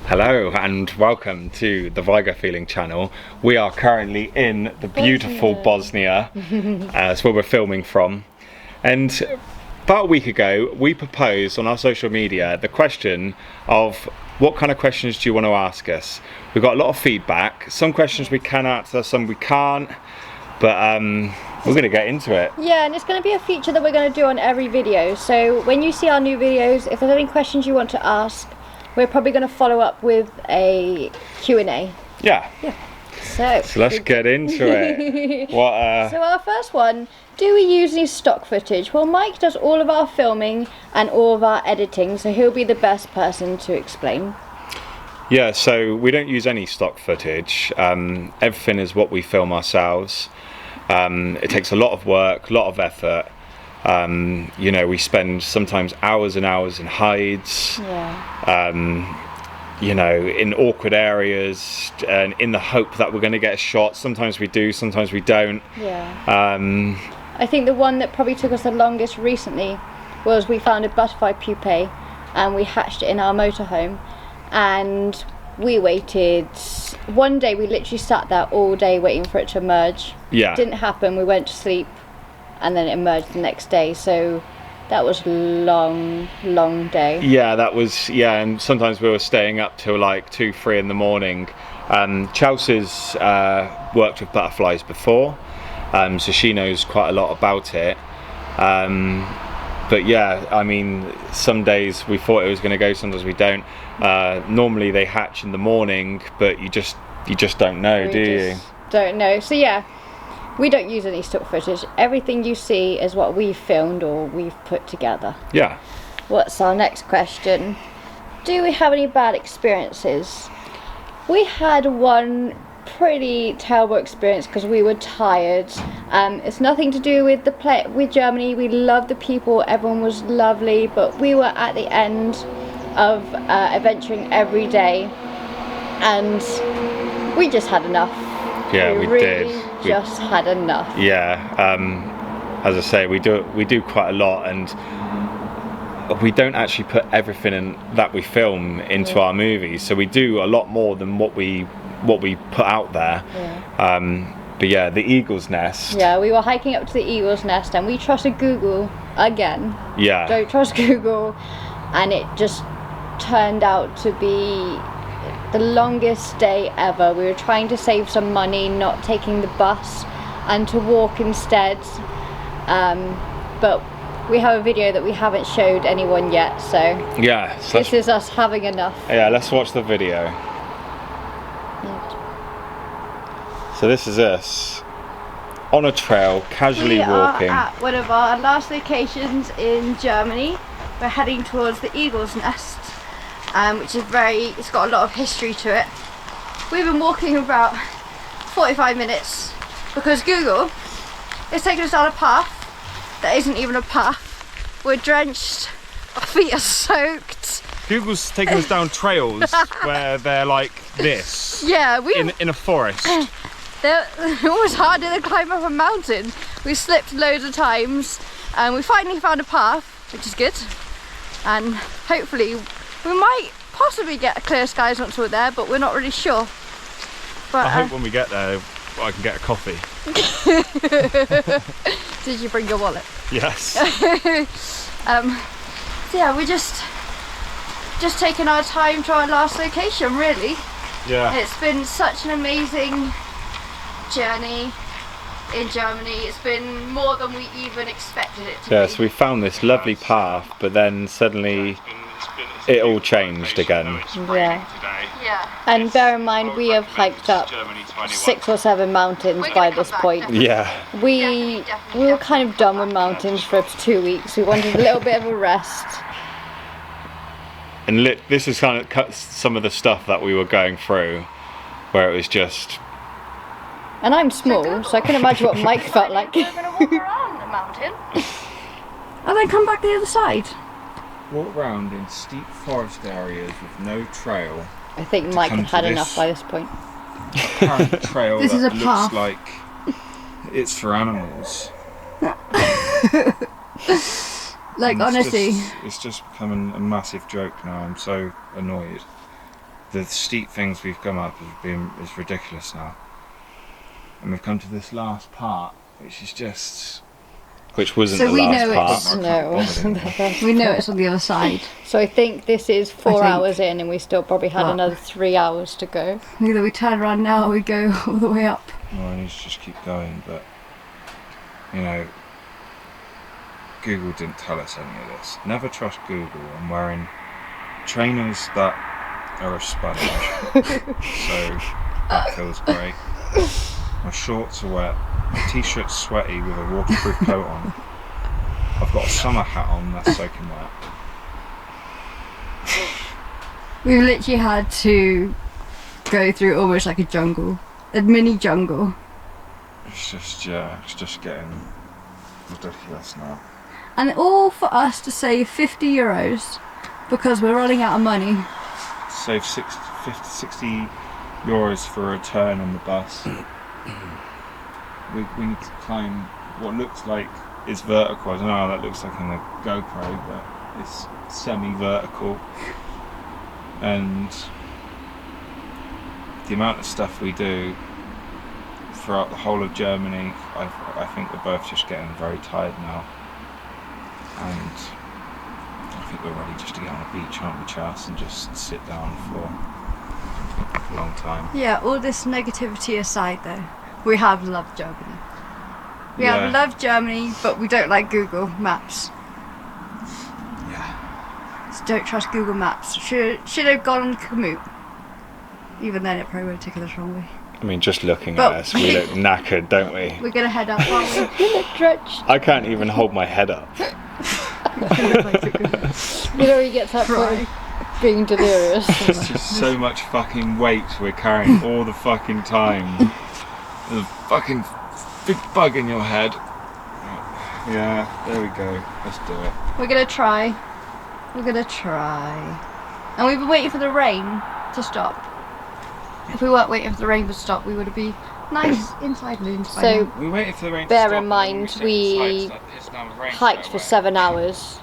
Hello and welcome to the Vigo Feeling channel. We are currently in the beautiful Bosnia, that's where we're filming from. And about a week ago, we proposed on our social media the question of what kind of questions do you want to ask us? We've got a lot of feedback. Some questions we can answer, some we can't. But we're going to get into it. Yeah, and it's going to be a feature that we're going to do on every video. So when you see our new videos, if there's any questions you want to ask, we're probably going to follow up with a Q&A. Yeah. So let's get into it. So our first one, do we use any stock footage? Well, Mike does all of our filming and all of our editing, so he'll be the best person to explain. Yeah, so we don't use any stock footage. Everything is what we film ourselves. It takes a lot of work, a lot of effort. You know, we spend sometimes hours and hours in hides, you know, in awkward areas, and in the hope that we're going to get a shot. Sometimes we do, sometimes we don't. I think the one that probably took us the longest recently was we found a butterfly pupae and we hatched it in our motorhome, and we waited. One day we literally sat there all day waiting for it to emerge. Didn't happen. We went to sleep and then it emerged the next day, so that was long day. That was, and sometimes we were staying up till like 2-3 in the morning. Chelsea's worked with butterflies before, so she knows quite a lot about it. But yeah, I mean, some days we thought it was going to go, sometimes we don't. Normally they hatch in the morning, but you just don't know, do you? Don't know. So yeah, we don't use any stock footage. Everything you see is what we've filmed or we've put together. Yeah. What's our next question? Do we have any bad experiences? We had one pretty terrible experience because we were tired. It's nothing to do with with Germany. We loved the people, everyone was lovely, but we were at the end of adventuring every day and we just had enough. Yeah, we really did. Just had enough. Yeah, as I say, we do quite a lot, and we don't actually put everything in that we film into our movies. So we do a lot more than what we put out there. But yeah, the eagle's nest. Yeah, we were hiking up to the eagle's nest, and we trusted Google again. Yeah. Don't trust Google, and it just turned out to be the longest day ever. We were trying to save some money, not taking the bus and to walk instead, but we have a video that we haven't showed anyone yet, so yeah, this is us having enough. Yeah, let's watch the video. So this is us on a trail, casually walking. We are at one of our last locations in Germany. We're heading towards the eagle's nest, which is it's got a lot of history to it. We've been walking about 45 minutes because Google is taking us down a path that isn't even a path. We're drenched, our feet are soaked. Google's taking us down trails where they're like this. Yeah, in a forest. They're almost harder than climb up a mountain. We slipped loads of times and we finally found a path, which is good. And hopefully we might possibly get clear skies once we're there, but we're not really sure. But I hope when we get there I can get a coffee. Did you bring your wallet? Yes. So yeah, we're just taking our time to our last location, really. Yeah. It's been such an amazing journey in Germany. It's been more than we even expected it to be. Yeah, so we found this lovely path, but then suddenly it all changed again. Yeah. And bear in mind, we have hiked up 6 or 7 mountains by this point. Yeah. We were kind of done with mountains for 2 weeks. We wanted a little bit of a rest. And this is kind of some of the stuff that we were going through, where it was just... And I'm small, so I can imagine what Mike felt like. We're going to walk around the mountain. And then come back the other side. Walk around in steep forest areas with no trail. I think Mike had had enough by this point. Apparent trail This that is a looks path. like it's for animals. Like, honestly. It's just becoming a massive joke now. I'm so annoyed. the steep things we've come up is ridiculous now. And we've come to this last part, which is just... Which wasn't So the we last know part. it's no, it wasn't the first. We know it's on the other side. So I think this is 4 think- hours in, and we still probably had Well- another 3 hours to go. Either we turn around now or we go all the way up. Well, I need to just keep going, but you know, Google didn't tell us any of this. Never trust Google. I'm wearing trainers that are a sponge, so that feels great. My shorts are wet, my t-shirt's sweaty with a waterproof coat on. I've got a summer hat on that's soaking wet. We literally had to go through almost like a jungle. A mini jungle. It's just getting ridiculous now. And all for us to save €50 because we're running out of money. Save 60 euros for a turn on the bus. We need to climb what looks like is vertical. I don't know how that looks like on the GoPro, but it's semi-vertical. And the amount of stuff we do throughout the whole of Germany, I think we're both just getting very tired now. And I think we're ready just to get on the beach, aren't we, Chas, and just sit down for a long time. Yeah, all this negativity aside though, we have loved Germany. We Yeah. have loved Germany, but we don't like Google Maps. Yeah. So don't trust Google Maps. Should have gone on Komoot. Even then it probably would have taken us the wrong way. I mean, just looking But- at us, we look knackered, don't we? We're gonna head up, aren't we? You look drenched. I can't even hold my head up. You know, you get to that point of being delirious. It's just so much fucking weight we're carrying all the fucking time. There's a fucking big bug in your head. Yeah, there we go. Let's do it. We're gonna try. And we've been waiting for the rain to stop. If we weren't waiting for the rain to stop, we would have been nice inside moons by So now. We waited for the rain to Bear stop. in mind, and we then it's now rain hiked for 7 hours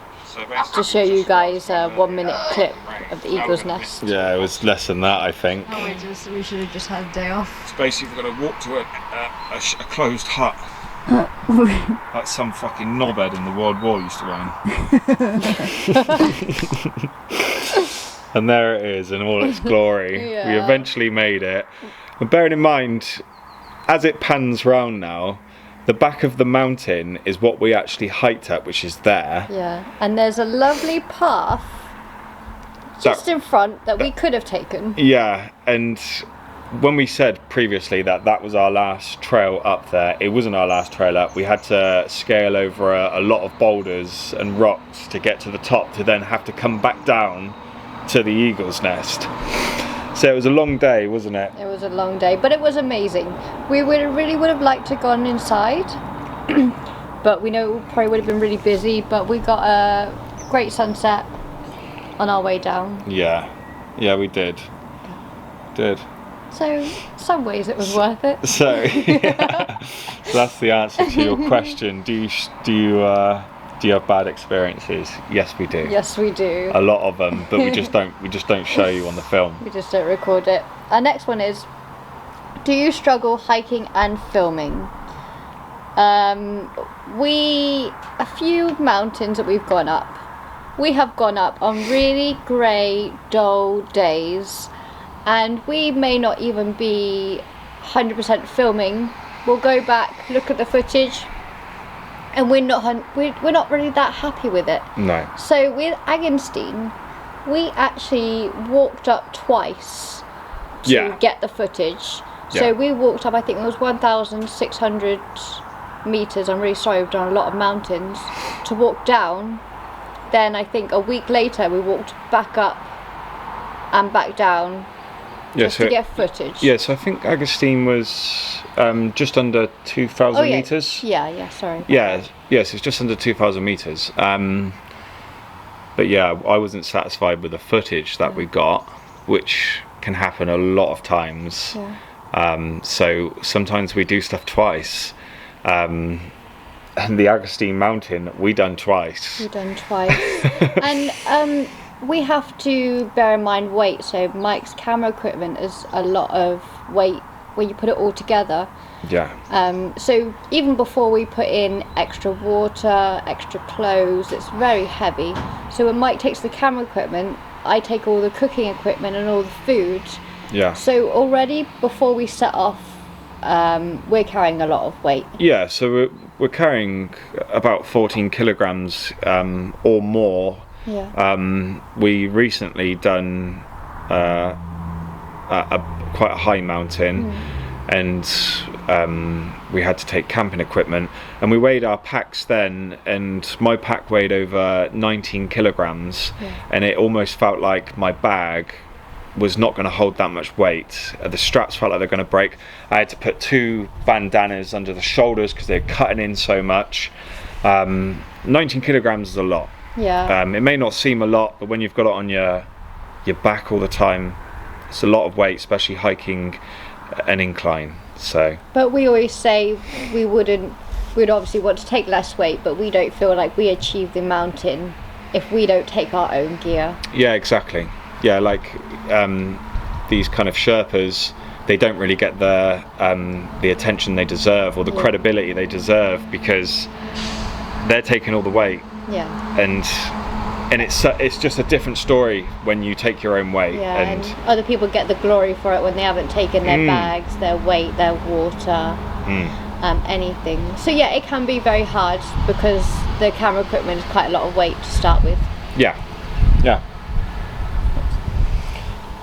to show you guys a 1 minute clip of the eagle's nest. Yeah, it was less than that, I think. Oh, we should have just had a day off. It's basically we've got to walk to a closed hut. Like some fucking knobhead in the World War used to own. And there it is in all its glory. We Yeah. eventually made it. But bearing in mind, as it pans round now, the back of the mountain is what we actually hiked at, which is there. Yeah, and there's a lovely path just in front that we could have taken. Yeah, and when we said previously that that was our last trail up there, it wasn't our last trail up. We had to scale over a lot of boulders and rocks to get to the top, to then have to come back down to the eagle's nest. So it was a long day, wasn't it? It was a long day, but it was amazing. We really would have liked to have gone inside, but we know it probably would have been really busy, but we got a great sunset on our way down. Yeah, we did. So, some ways it was worth it. So, so that's the answer to your question. Do you have bad experiences? Yes, we do. Yes, we do. A lot of them, but we just don't show you on the film. We just don't record it. Our next one is, do you struggle hiking and filming? A few mountains that we've gone up, we have gone up on really grey, dull days, and we may not even be 100% filming. We'll go back, look at the footage, and we're not really that happy with it. No. So with Agenstein, we actually walked up twice to get the footage. So Yeah. we walked up, I think it was 1,600 meters. I'm really sorry, we've done a lot of mountains to walk down. Then I think a week later we walked back up and back down just to get footage. Yeah, so I think Agustin was just under 2,000 meters. Yeah, sorry. Yes, it's just under 2,000 meters. But yeah, I wasn't satisfied with the footage that we got, which can happen a lot of times. Yeah. So sometimes we do stuff twice. And the Agustin mountain we done twice. And we have to bear in mind weight. So Mike's camera equipment is a lot of weight when you put it all together. Yeah. So even before we put in extra water, extra clothes, it's very heavy. So when Mike takes the camera equipment, I take all the cooking equipment and all the food. Yeah. So already before we set off, we're carrying a lot of weight. Yeah, so we're carrying about 14 kilograms or more. Yeah. We recently done quite a high mountain, and we had to take camping equipment, and we weighed our packs then, and my pack weighed over 19 kilograms, and it almost felt like my bag was not going to hold that much weight. The straps felt like they're going to break. I had to put 2 bandanas under the shoulders because they're cutting in so much. 19 kilograms is a lot. Yeah. It may not seem a lot, but when you've got it on your back all the time, it's a lot of weight, especially hiking an incline. So. But we always say we'd obviously want to take less weight, but we don't feel like we achieve the mountain if we don't take our own gear. Yeah, exactly. Yeah, like these kind of Sherpas, they don't really get the attention they deserve or the credibility they deserve because they're taking all the weight. Yeah. And it's just a different story when you take your own weight. Yeah, and other people get the glory for it when they haven't taken their bags, their weight, their water, anything. So yeah, it can be very hard because the camera equipment is quite a lot of weight to start with. Yeah. Yeah.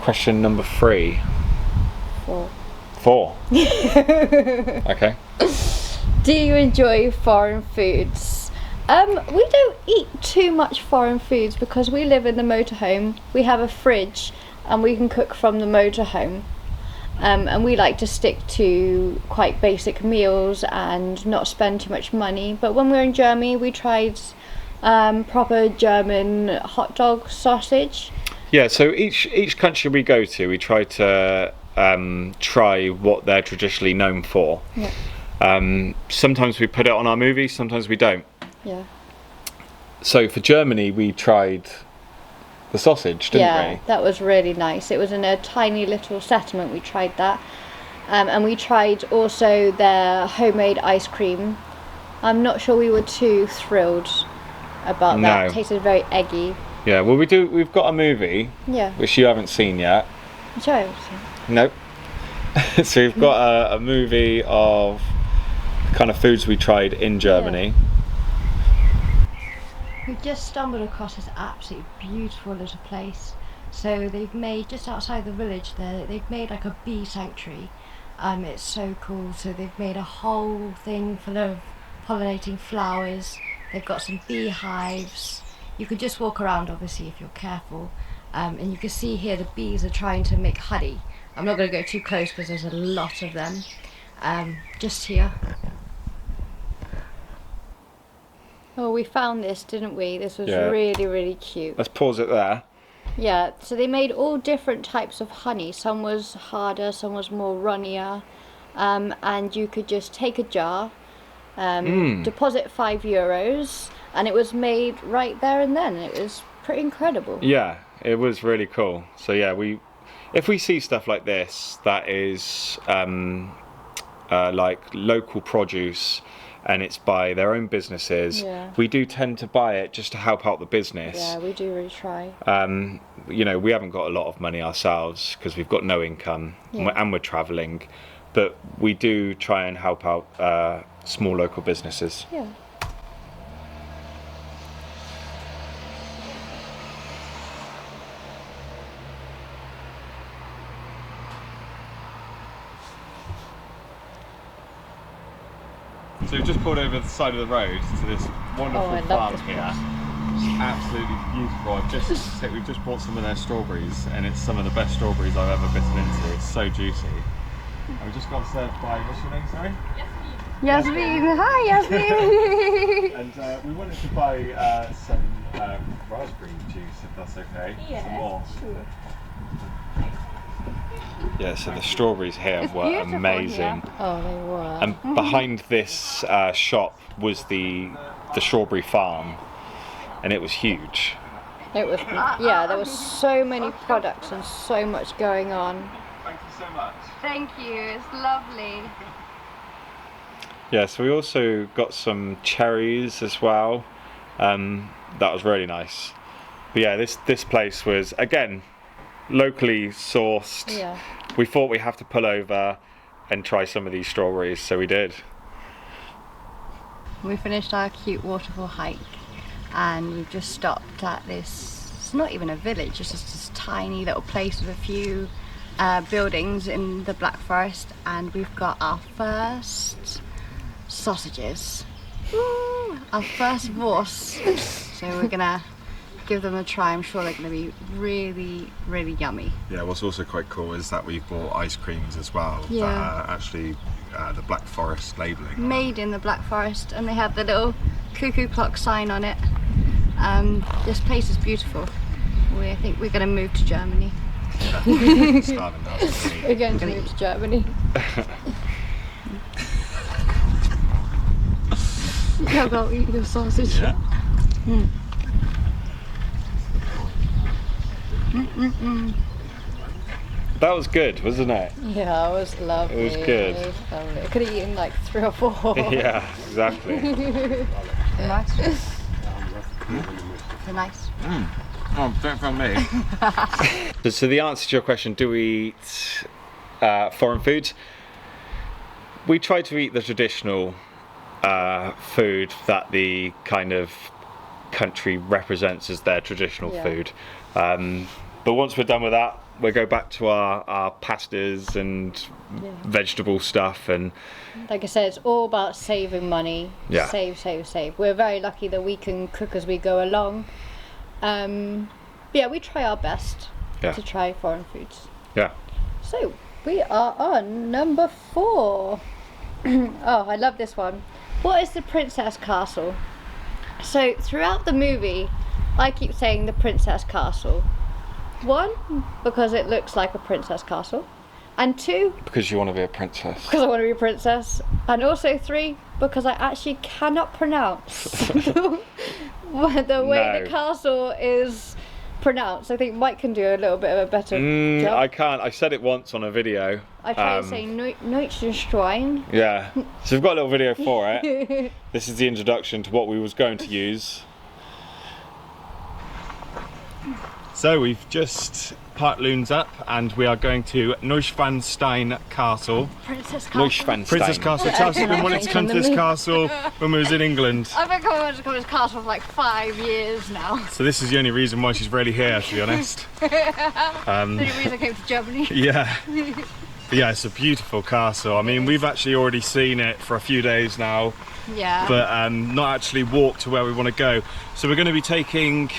Question number 3. 4. Okay. Do you enjoy foreign foods? We don't eat too much foreign foods because we live in the motorhome. We have a fridge and we can cook from the motorhome. And we like to stick to quite basic meals and not spend too much money. But when we were in Germany, we tried proper German hot dog sausage. Yeah, so each country we go to, we try to try what they're traditionally known for. Yeah. Sometimes we put it on our movies, sometimes we don't. Yeah. So for Germany, we tried the sausage, didn't we? Yeah, that was really nice. It was in a tiny little settlement. We tried that. And we tried also their homemade ice cream. I'm not sure we were too thrilled about that. It tasted very eggy. Yeah, well we've got a movie, which you haven't seen yet. Which I haven't seen. Nope. So we've got a movie of the kind of foods we tried in Germany. We've just stumbled across this absolutely beautiful little place. So they've made, just outside the village there, they've made like a bee sanctuary. It's so cool. So they've made a whole thing full of pollinating flowers. They've got some beehives. You can just walk around, obviously, if you're careful. And you can see here the bees are trying to make honey. I'm not going to go too close because there's a lot of them. Just here. Oh, we found this, didn't we? This was really, really cute. Let's pause it there. Yeah, so they made all different types of honey. Some was harder, some was more runnier. And you could just take a jar, deposit €5, and it was made right there and then. It was pretty incredible. Yeah, it was really cool. So yeah, if we see stuff like this that is like local produce and it's by their own businesses, we do tend to buy it just to help out the business. Yeah, we do really try. You know, we haven't got a lot of money ourselves because we've got no income and we're travelling, but we do try and help out small local businesses. Yeah. So we've just pulled over the side of the road to this wonderful farm here. It's absolutely beautiful. We've just bought some of their strawberries, and it's some of the best strawberries I've ever bitten into. It's so juicy. And we just got served by, what's your name, sorry? Yasmin. Hi, Yasmin. And we wanted to buy some raspberry juice, if that's okay. Yeah, some more. sure. Yeah, so the strawberries here were amazing. Here. Oh, they were. And behind this shop was the strawberry farm, and it was huge. It was, yeah, there was so many products and so much going on. Thank you so much. Thank you, it's lovely. Yeah, so we also got some cherries as well. That was really nice. But yeah, this place was, again, locally sourced. Yeah. We thought we have to pull over and try some of these strawberries, so we did. We finished our cute waterfall hike and we've just stopped at this, it's not even a village, it's just this tiny little place with a few buildings in the Black Forest, and we've got our first sausages. Woo! Our first wurst. So we're gonna give them a try. I'm sure they're gonna be really, really yummy. Yeah, what's also quite cool is that we've bought ice creams as well that Yeah. are actually the Black Forest labelling. Made in the Black Forest, and they have the little cuckoo clock sign on it. This place is beautiful. I think we're gonna move to Germany. Starving now. We're going to move to Germany. How about eating the sausage? Yeah. That was good, wasn't it? Yeah, it was lovely. It was good. It was lovely. I could have eaten like 3 or 4. Yeah, exactly. Nice. They're nice. Oh, don't film me. So the answer to your question, do we eat foreign foods? We try to eat the traditional food that the kind of country represents as their traditional Yeah. food. But once we're done with that, we go back to our pastas and vegetable stuff. And Like I said, it's all about saving money. Yeah. Save. We're very lucky that we can cook as we go along. Yeah, we try our best Yeah. to try foreign foods. yeah, So we are on number 4. Oh, I love this one. What is the Princess Castle? So throughout the movie, I keep saying the Princess Castle. 1, because it looks like a princess castle, and 2, because you want to be a princess. because I want to be a princess, and also 3, because I actually cannot pronounce the way No. the castle is pronounced. I think Mike can do a little bit of a better job. I can't. I said it once on a video. I try to say Neutschenstein. Yeah, so we've got a little video for it. This is the introduction to what we was going to use. So we've just parked loons up and we are going to Neuschwanstein Castle. Princess Castle. Neuschwanstein. Princess Castle. Chelsea been wanting to come to this castle when we was in England. I've been coming to this castle for like 5 years now. So this is the only reason why she's really here, to be honest. The only reason I came to Germany. Yeah. But yeah, it's a beautiful castle. I mean, we've actually already seen it for a few days now, Yeah. but not actually walked to where we want to go. So we're going to be taking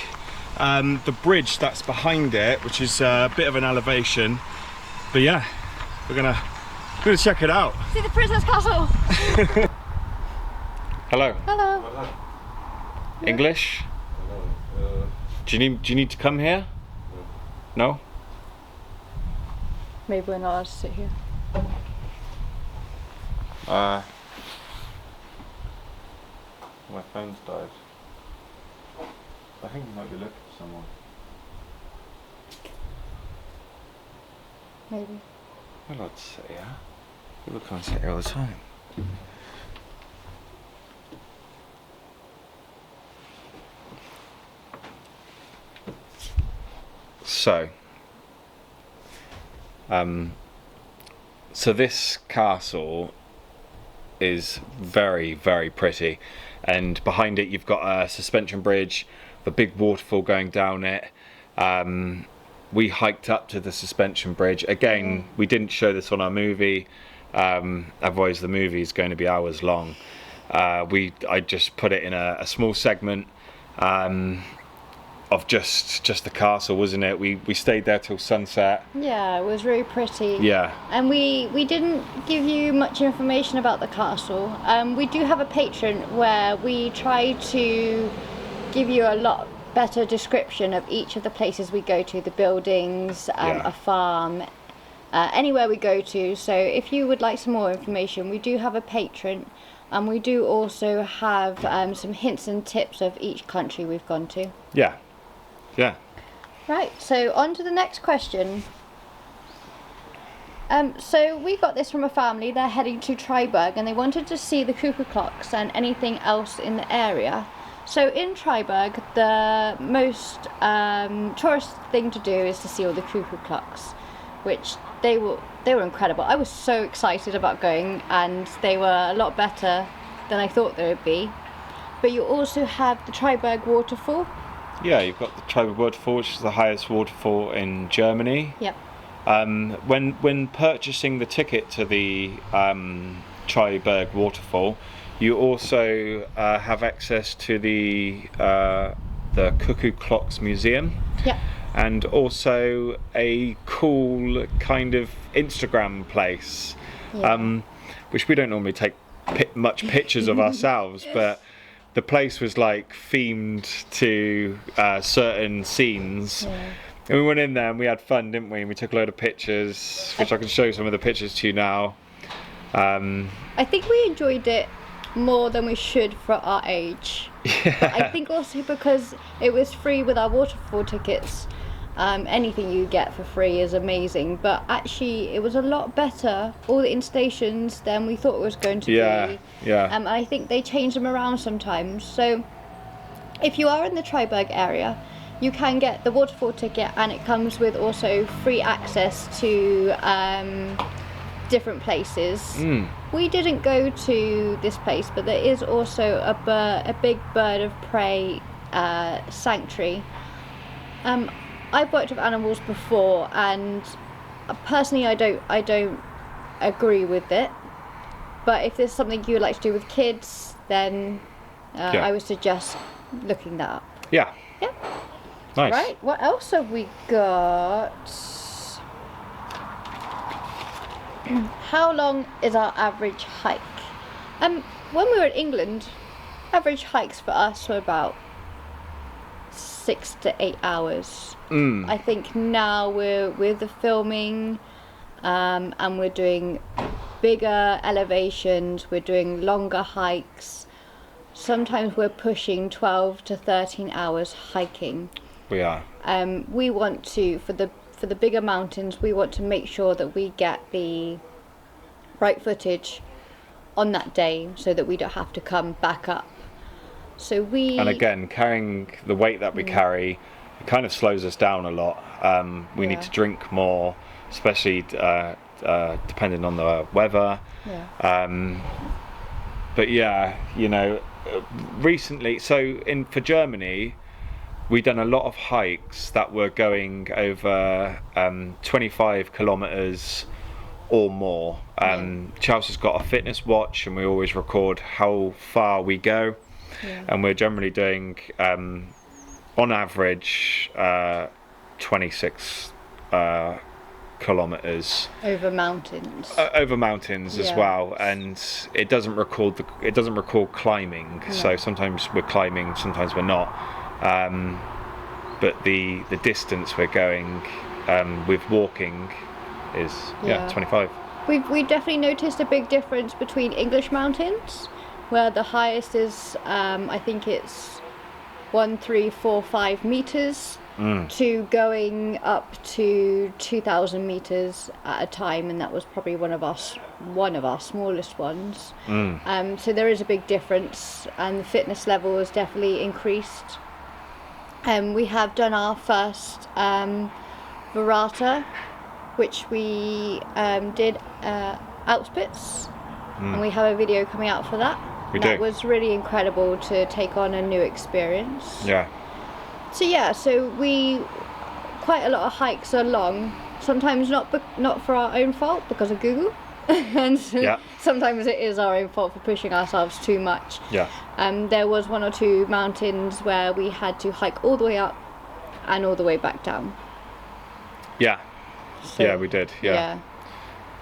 the bridge that's behind it, which is a bit of an elevation. But yeah, we're gonna check it out. See the Princess Castle. Hello. Hello. English? Do you need to come here? No? Maybe we're not allowed to sit here. My phone's died. I think you might be looking for someone. Maybe. We're allowed to sit here. People can't sit here all the time. So, so this castle is very, very pretty, and behind it you've got a suspension bridge, the big waterfall going down it. We hiked up to the suspension bridge. Again, we didn't show this on our movie, otherwise the movie is going to be hours long. I just put it in a small segment of just the castle, wasn't it? We stayed there till sunset. Yeah, it was really pretty. Yeah. And we didn't give you much information about the castle. We do have a Patreon where we try to give you a lot better description of each of the places we go to, the buildings, a farm, anywhere we go to. So if you would like some more information, we do have a Patreon, and we do also have some hints and tips of each country we've gone to. Yeah. Yeah. Right, so on to the next question. So we got this from a family. They're heading to Triberg and they wanted to see the cuckoo clocks and anything else in the area. So in Triberg, the most tourist thing to do is to see all the cuckoo clocks, which they were incredible. I was so excited about going, and they were a lot better than I thought they would be. But you also have the Triberg waterfall. Yeah, you've got the Triberg waterfall, which is the highest waterfall in Germany. Yep. When purchasing the ticket to the Triberg waterfall, you also have access to the Cuckoo Clocks Museum. Yep. And also a cool kind of Instagram place, which we don't normally take much pictures of ourselves, but the place was like themed to certain scenes. Yeah. And we went in there and we had fun, didn't we? And we took a load of pictures, which I can show some of the pictures to you now. I think we enjoyed it more than we should for our age. Yeah. But I think also because it was free with our waterfall tickets. Anything you get for free is amazing, but actually it was a lot better, all the installations, than we thought it was going to be. Yeah. And I think they change them around sometimes. So if you are in the Triberg area, you can get the waterfall ticket, and it comes with also free access to different places. We didn't go to this place, but there is also a big bird of prey sanctuary. I've worked with animals before, and personally I don't agree with it, but if there's something you would like to do with kids, then I would suggest looking that up. Yeah. Nice. Right, what else have we got? How long is our average hike? When we were in England, average hikes for us were about 6 to 8 hours. I think now we're with the filming, and we're doing bigger elevations, we're doing longer hikes. Sometimes we're pushing 12 to 13 hours hiking. We are. We want to, for the bigger mountains, we want to make sure that we get the right footage on that day so that we don't have to come back up. So and again, carrying the weight that we carry, it kind of slows us down a lot. We need to drink more, especially depending on the weather. But yeah, recently, for Germany, we've done a lot of hikes that were going over 25 kilometers or more. Chelsea's got a fitness watch, and we always record how far we go. And we're generally doing, on average, 26 kilometers over mountains. As well, and it doesn't record climbing. So sometimes we're climbing, sometimes we're not. But the distance we're going with walking is 25. We definitely noticed a big difference between English mountains, where the highest is I think it's 1,345 meters, to going up to 2,000 meters at a time, and that was probably one of our smallest ones. So there is a big difference, and the fitness level has definitely increased. We have done our first Verata, which we did Alpspitz, and we have a video coming out for that. That was really incredible to take on a new experience. So quite a lot of hikes are long, sometimes not for our own fault because of Google, and sometimes it is our own fault for pushing ourselves too much. There was 1 or 2 mountains where we had to hike all the way up and all the way back down. So, we did. It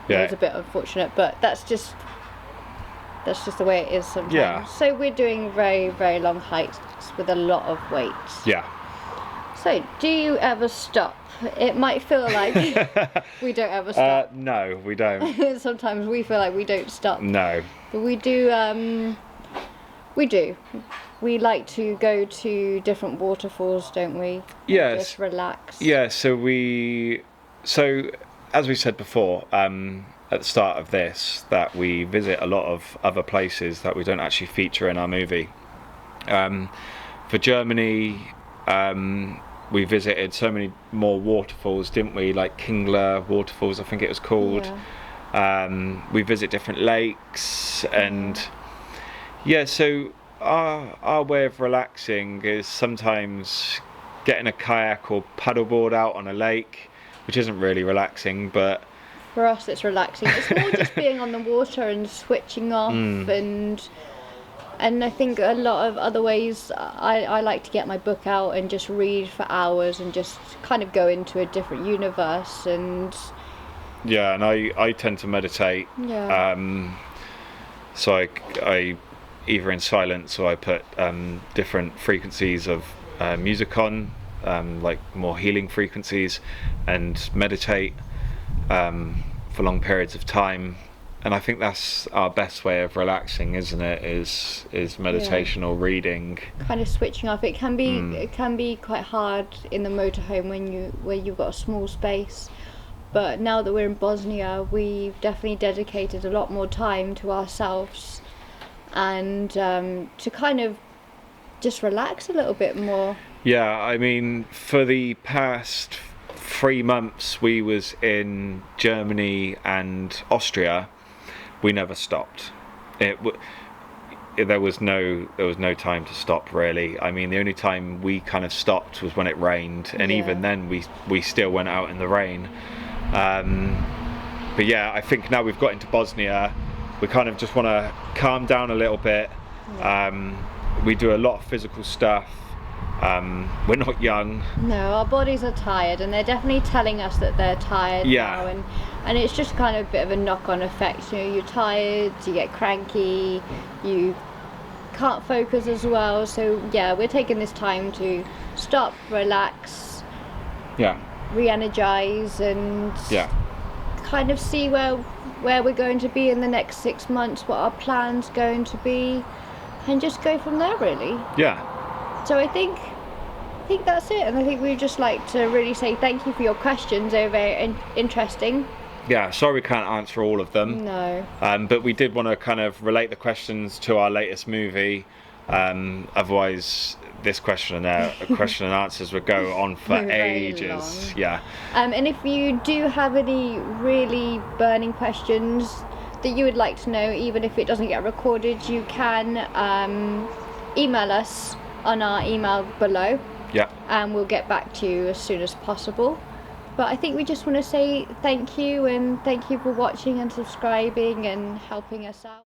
was a bit unfortunate, but that's just the way it is sometimes. So we're doing very, very long hikes with a lot of weight. So do you ever stop? It might feel like we don't ever stop. No, we don't. Sometimes we feel like we don't stop. No. But we do We do. We like to go to different waterfalls, don't we? Yes. Just relax. Yeah, so as we said before, at the start of this, that we visit a lot of other places that we don't actually feature in our movie. For Germany, we visited so many more waterfalls, didn't we? Like Kingler Waterfalls, I think it was called. Yeah. We visit different lakes, and so our way of relaxing is sometimes getting a kayak or paddleboard out on a lake, which isn't really relaxing, but For us, it's relaxing. It's more just being on the water and switching off, and I think a lot of other ways. I like to get my book out and just read for hours and just kind of go into a different universe. And and I tend to meditate. So I either in silence, or I put different frequencies of music on, like more healing frequencies, and meditate for long periods of time. And I think that's our best way of relaxing, isn't it? Is meditation or reading. Kind of switching off. It can be quite hard in the motorhome where you've got a small space. But now that we're in Bosnia, we've definitely dedicated a lot more time to ourselves, and to kind of just relax a little bit more. Yeah, I mean, for the past 3 months we was in Germany and Austria. We never stopped. There was no time to stop, really. I mean, the only time we kind of stopped was when it rained, and even then we still went out in the rain. But yeah, I think now we've got into Bosnia, we kind of just want to calm down a little bit. We do a lot of physical stuff. We're not young. No, our bodies are tired, and they're definitely telling us that they're tired now, and it's just kind of a bit of a knock-on effect. You know, you're tired, you get cranky, you can't focus as well. So yeah, we're taking this time to stop, relax, re-energize, and kind of see where we're going to be in the next 6 months, what our plan's going to be, and just go from there, really. So I think that's it, and I think we'd just like to really say thank you for your questions. They're very interesting. Yeah, sorry we can't answer all of them. No. But we did want to kind of relate the questions to our latest movie. Otherwise, this question and answers would go on for ages. Long. And if you do have any really burning questions that you would like to know, even if it doesn't get recorded, you can email us on our email below. And we'll get back to you as soon as possible. But I think we just want to say thank you, and thank you for watching and subscribing and helping us out.